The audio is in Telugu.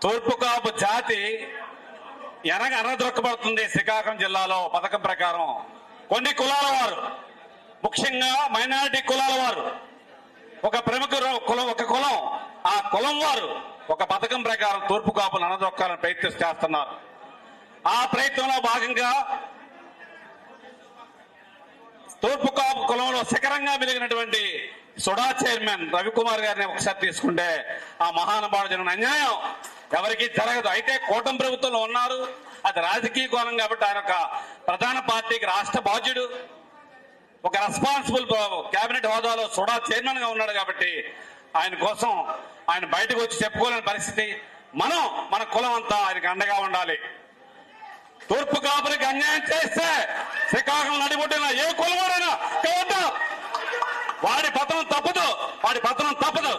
తూర్పు కాపు జాతి అనద్రొక్కబడుతుంది. శ్రీకాకుళం జిల్లాలో పథకం ప్రకారం కొన్ని కులాల వారు, ముఖ్యంగా మైనారిటీ కులాల వారు, ఒక ప్రముఖ కులం, ఒక కులం, ఆ కులం వారు ఒక పథకం ప్రకారం తూర్పు కాపులు అనద్రొక్కాలని ప్రయత్నం చేస్తున్నారు. ఆ ప్రయత్నంలో భాగంగా తూర్పు కాపు కులంలో శిఖరంగా వెలిగినటువంటి సుడా చైర్మన్ రవికుమార్ గారిని ఒకసారి తీసుకుంటే ఆ మహానుభావుడు జరిగిన అన్యాయం ఎవరికి జరగదు. అయితే కూటమి ప్రభుత్వంలో ఉన్నారు, అది రాజకీయ కోణం కాబట్టి ఆయన ఒక ప్రధాన పార్టీకి రాష్ట్ర బాధ్యుడు, ఒక రెస్పాన్సిబుల్ కేబినెట్ హోదాలో సుడా చైర్మన్ గా ఉన్నాడు కాబట్టి ఆయన కోసం ఆయన బయటకు వచ్చి చెప్పుకోలేని పరిస్థితి. మనం మన కులం అంతా ఆయనకు అండగా ఉండాలి. తూర్పు కాపులకి అన్యాయం చేస్తే శ్రీకాకుళం నడిబొట్టిన ఏ కులవాడైనా వాడి పతనం తప్పదు, వాడి పతనం తప్పదు.